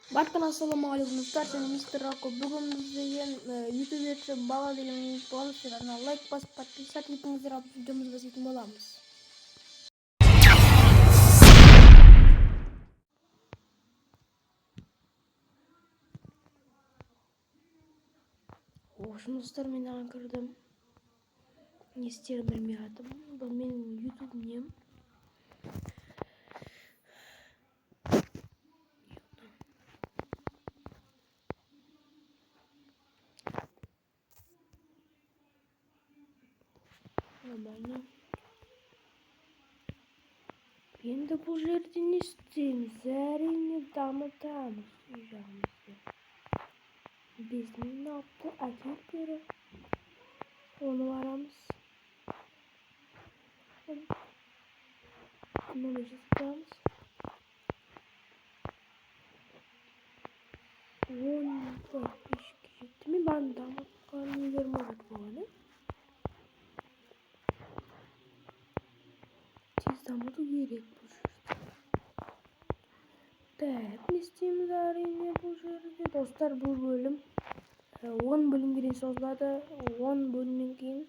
Barkan assalamualaikum dostlar, sen Mr. Rako. Bugün biz degan YouTube'da bala degan bolasizlarni like bosib подписать etіңіздер, alып videomuzu basетін bolamыз. Ошын достар, мен аған кірдім. Не істерін білмей жатырмын. Бұл менің YouTube нем. Нормально. Енді бұл жерде не істейміз? Әрине дамытамыз үй жағымызды. 5000 алыпты, әкеліп беріп. Оны барамыз. Bunu жасатамыз. 10 подписчикке жетті. Мен барын дамытқан нелерім бар болғаны. Тез дамыту керек бұл жерде. Так, не істейміз әрине бұл жерде. Достар, бұл бөлім 10 бөлімге дейін созылады. 10 бөлімнен кейін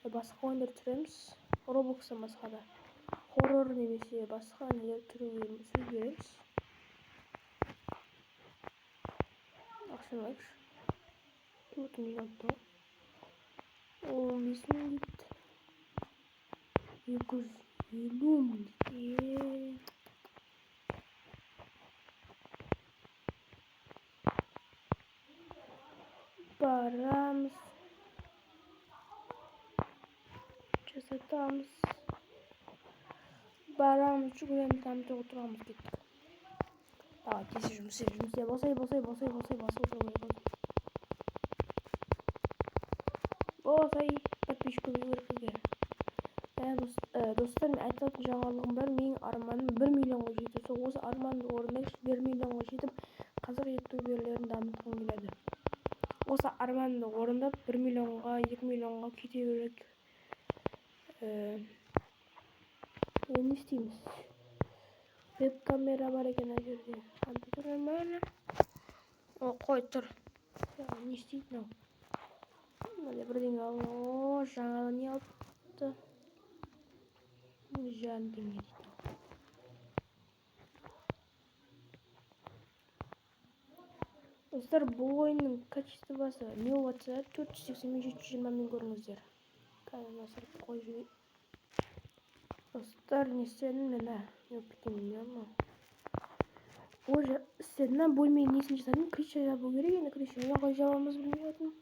басқа ойындар түсіреміз. Roblox'тан басқа да. Хоррор немесе басқа нелер түсіруге сөз береміз. Ақшалайықшы. 4 миллион тон. 15 мың дейді. 250 мың дейді. Барамыз. Жасатамыз. Барамыз. Жүгіреміз. Дамытуға отырамыз. Кеттік. Давай, тез жұмыс істеп. Босай. Босай подписчик көбейгенге. Достар, мен айтатын жаңалығым бар. Менің арманым 1 миллионға жету. Осы арманды орындайықшы. 1 миллионға жетіп, қазақ ютуберлерін дамытқым келеді. Осы арманды орындап 1 миллионға, 2 миллионға кете берек. Не істейміз? Веб-камера бар екен ана жерде. Компьютер нормально. Қой тұр. Не істейді мынау? Мына бірдеңе алып, жаңа не алыпты? 1,5 теңге дейді. Достар, бұл ойынның качествосы не болса 480-720 мен көріңіздер. Қазір насырып қой жүрейін. Достар, не істедім мен? Не болып кеткен ма? Ой, істедім бөлмеге несін жасадым? Крыша жабу керек, енді крышаны қалай жабамыз білмей жатырмын.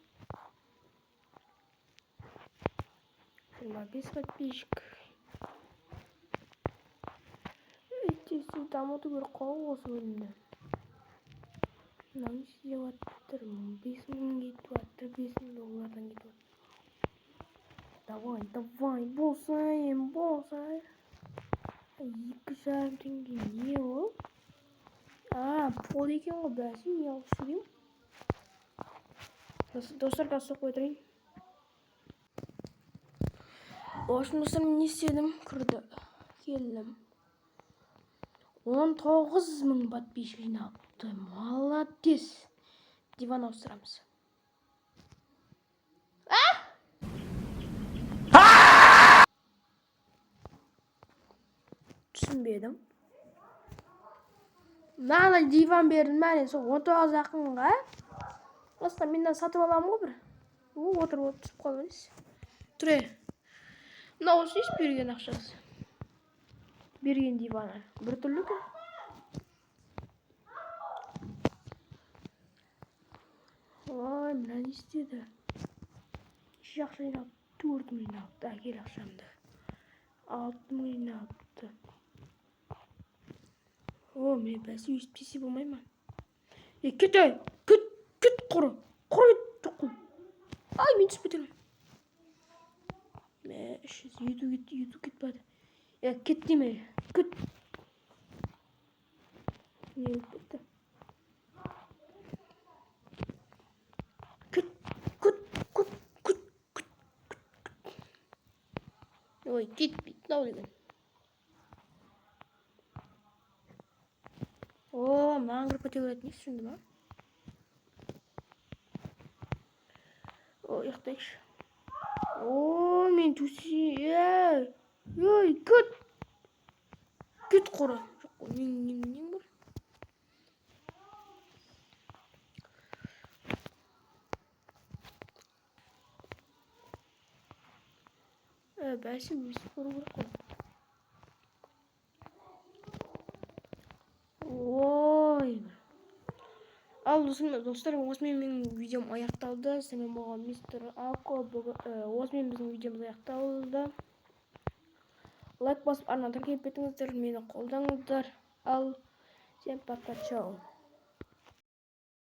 25 подписчик. Тез дамыту керек қой осы бөлімді. Мынау не істеп жатыр? 5 мың кетіп жатыр, 5 мың доллардан кетіп жатыр. Давай, болсай. 2,5 теңге не ол? Пол екен ғой, бәсі не алып жүрейін? Достар, басып қойдырайын. Ошын достар, мен не істедім? Келдім. 19 мың подписчик жинапты. Молодец. Диван ауыстырамыз. Түсінбедім. Маған диван бердің мәне, сол 19 ақынға. Осыдан менден сатып аламын ғой бір. Отырып түсіп қалмайыз. Тұре. Мына осы еш берген ақшасы. Берген диваны. Бір түрлі кен. Ой, мына не істеді? Еш ақша жинапты. 4 мың жинапты. Әкел ақшамды. 6 мың жинапты. Мен бәсі өйстіп десе болмай ма? Кет әй! Кет құры! Құры тұқыл! Ай, мен түспет елім. YouTube кетпеді. Кет деме. Кет! Не өтпетті? Кет! Ой, кетпейді. Нау деген. Маған маған кіріп кете беретін екенсіз, түсінді ма? Ұйықтайықшы. Мен төсе. Ой, кет қора. Жоқ қой, менің нең бар? Бәлсі өсіп көру керек қой. Ой. Ал достар, осымен менің видеом аяқталды. Сізбен болған мистер Ако. Осымен біздің видеомыз аяқталды. Лайк басып, арнаны тіркеп кетіңіздер, мені қолдаңыздар. Ал, всем пока, чао.